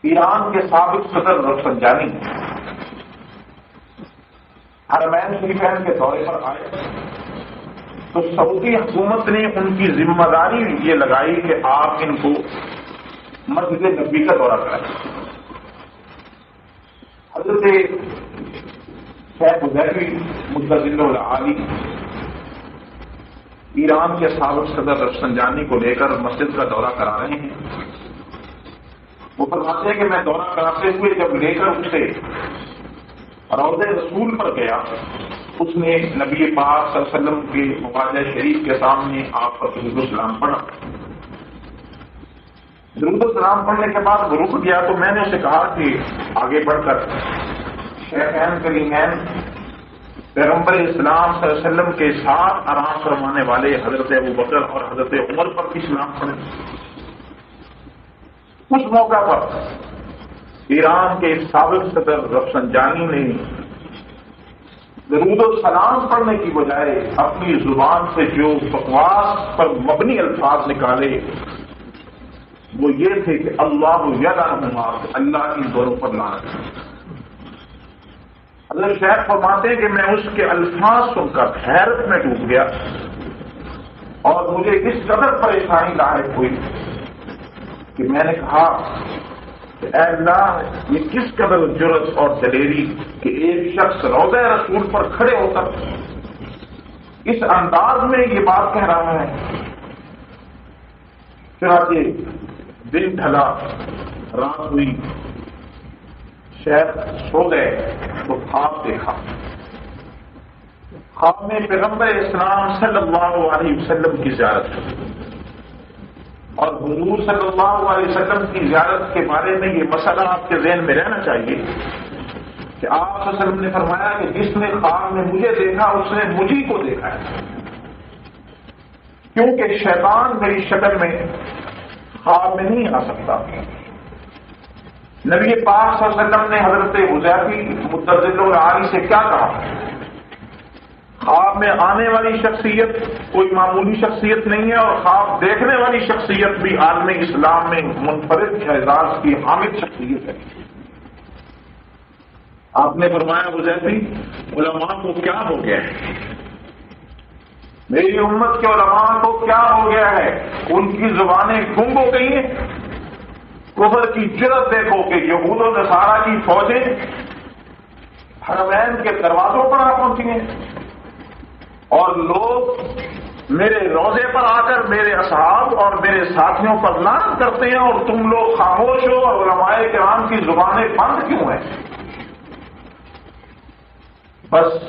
ایران کے سابق صدر رفسنجانی حرمین شریفین کے دورے پر آئے تو سعودی حکومت نے ان کی ذمہ داری یہ لگائی کہ آپ ان کو مسجد نبی کا دورہ کرائیں۔ حضرت شیخ حذیفی مدظل العالی ایران کے سابق صدر رفسنجانی کو لے کر مسجد کا دورہ کرا رہے ہیں۔ وہ فرماتے ہیں کہ میں دورہ کراتے ہوئے جب لے کر اسے روضہ رسول پر گیا، اس نے نبی پاک صلی اللہ علیہ وسلم کے مواجہ شریف کے سامنے آپ پر درود و سلام پڑھا۔ درود و سلام پڑھنے کے بعد وہ رک گیا تو میں نے اسے کہا کہ آگے بڑھ کر شیخین کریمین پیغمبر اسلام صلی اللہ علیہ وسلم کے ساتھ آرام فرمانے والے حضرت ابوبکر اور حضرت عمر پر بھی سلام پڑھیں۔ اس موقع پر ایران کے سابق صدر رفسنجانی نے درود و سلام پڑھنے کی بجائے اپنی زبان سے جو بکواس پر مبنی الفاظ نکالے وہ یہ تھے کہ اللہ یلعنہما، اللہ ان دونوں پر لعنت۔ حضرت شیخ فرماتے ہیں کہ میں اس کے الفاظ سن کر حیرت میں ڈوب گیا اور مجھے اس قدر پریشانی لاحق ہوئی کہ میں نے کہا کہ اے اللہ، یہ کس قدر جرأت اور دلیری کہ ایک شخص روضہ رسول پر کھڑے ہو کر اس انداز میں یہ بات کہہ رہا ہے۔ چنانچہ دن ڈھلا، رات ہوئی، شیخ سو گئے تو خواب دیکھا۔ خواب میں پیغمبر اسلام صلی اللہ علیہ وسلم کی زیارت ہوئی اور حضور صلی اللہ علیہ وسلم کی زیارت کے بارے میں یہ مسئلہ آپ کے ذہن میں رہنا چاہیے کہ آپ صلی اللہ علیہ وسلم نے فرمایا کہ جس نے خواب میں مجھے دیکھا اس نے مجھے کو دیکھا ہے، کیونکہ شیطان میری شکل میں خواب میں نہیں آ سکتا۔ نبی پاک صلی اللہ علیہ وسلم نے حضرت حذیفی مدظل العالی سے کیا کہا؟ خواب میں آنے والی شخصیت کوئی معمولی شخصیت نہیں ہے اور خواب دیکھنے والی شخصیت بھی عالم اسلام میں منفرد اعزاز کی حامد شخصیت ہے۔ آپ نے فرمایا حذیفی، علماء کو کیا ہو گیا ہے؟ میری امت کے علماء کو کیا ہو گیا ہے؟ ان کی زبانیں گنگ ہو گئی ہیں۔ کفر کی جرأت دیکھو کہ یہود و نصارہ کی فوجیں حرمین کے دروازوں پر آ پہنچی ہیں اور لوگ میرے روضے پر آ کر میرے اصحاب اور میرے ساتھیوں پر لعنت کرتے ہیں اور تم لوگ خاموش ہو اور علماء کرام کی زبانیں بند کیوں ہیں؟ بس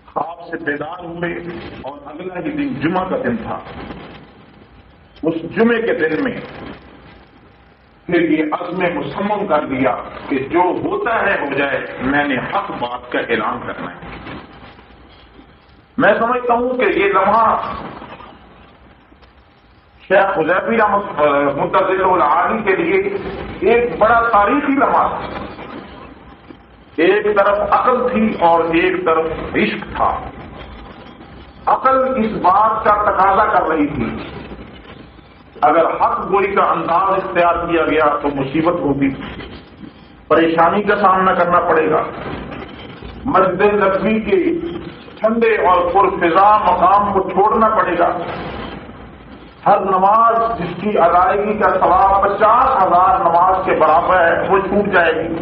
خواب سے بیدار ہوئے اور اگلا ہی دن جمعہ کا دن تھا۔ اس جمعے کے دن میں پھر یہ عزم مصمم کر دیا کہ جو ہوتا ہے ہو جائے، میں نے حق بات کا اعلان کرنا ہے۔ میں سمجھتا ہوں کہ یہ لمحہ شیخ حذیفی مدظل العالی کے لیے ایک بڑا تاریخی لمحہ تھا۔ ایک طرف عقل تھی اور ایک طرف عشق تھا۔ عقل اس بات کا تقاضا کر رہی تھی اگر حق گوئی کا انداز اختیار کیا گیا تو مصیبت ہوگی، پریشانی کا سامنا کرنا پڑے گا، مسجد نبوی کے ٹھنڈے اور پرفضا مقام کو چھوڑنا پڑے گا، ہر نماز جس کی ادائیگی کا ثواب 50,000 نماز کے برابر ہے وہ چھوٹ جائے گی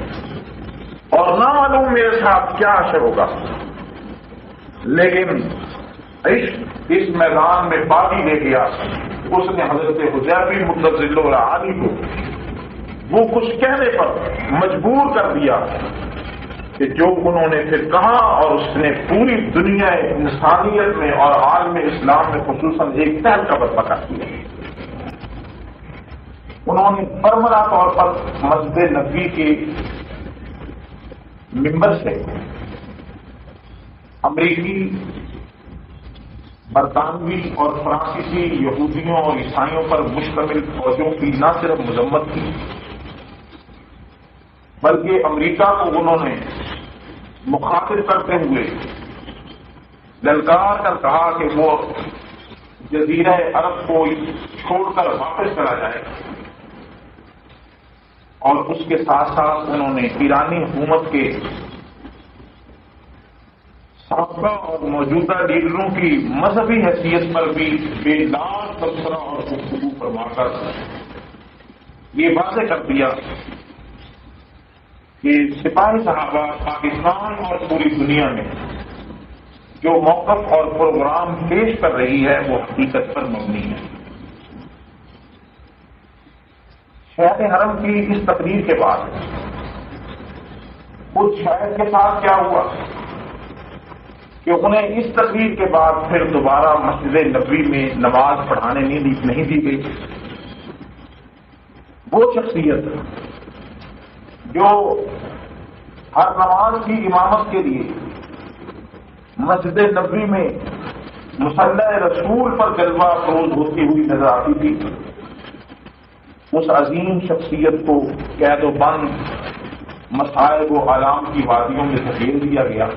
اور نہ معلوم میرے ساتھ کیا اثر ہوگا۔ لیکن عشق اس میدان میں باقی لے گیا۔ اس نے حضرت حذیفی مدظل العالی کو وہ کچھ کہنے پر مجبور کر دیا کہ جو انہوں نے پھر کہا اور اس نے پوری دنیا انسانیت میں اور عالم اسلام میں خصوصاً ایک تہلکہ برپا کر دیا۔ انہوں نے برملا طور پر مسجد نبوی کے ممبر سے امریکی، برطانوی اور فرانسیسی یہودیوں اور عیسائیوں پر مشتمل فوجوں کی نہ صرف مذمت کی بلکہ امریکہ کو انہوں نے مخاطب کرتے ہوئے للکار کر کہا کہ وہ جزیرہ عرب کو چھوڑ کر واپس چلا جائے اور اس کے ساتھ ساتھ انہوں نے ایرانی حکومت کے سابقہ اور موجودہ لیڈروں کی مذہبی حیثیت پر بھی بے دار تبصرہ اور گفتگو فرما کر یہ واضح کر دیا کہ سپاہی صحابہ پاکستان اور پوری دنیا میں جو موقف اور پروگرام پیش کر رہی ہے وہ حقیقت پر مبنی ہے۔ شہر حرم کی اس تقریر کے بعد خود شہر کے ساتھ کیا ہوا کہ انہیں اس تقریر کے بعد پھر دوبارہ مسجد نبوی میں نماز پڑھانے نہیں دی گئی۔ وہ شخصیت جو ہر نماز کی امامت کے لیے مسجد نبوی میں مصلی رسول پر جلوہ افروز ہوتی ہوئی نظر آتی تھی، اس عظیم شخصیت کو قید و بند مصائب و آلام کی وادیوں میں دھکیل دیا گیا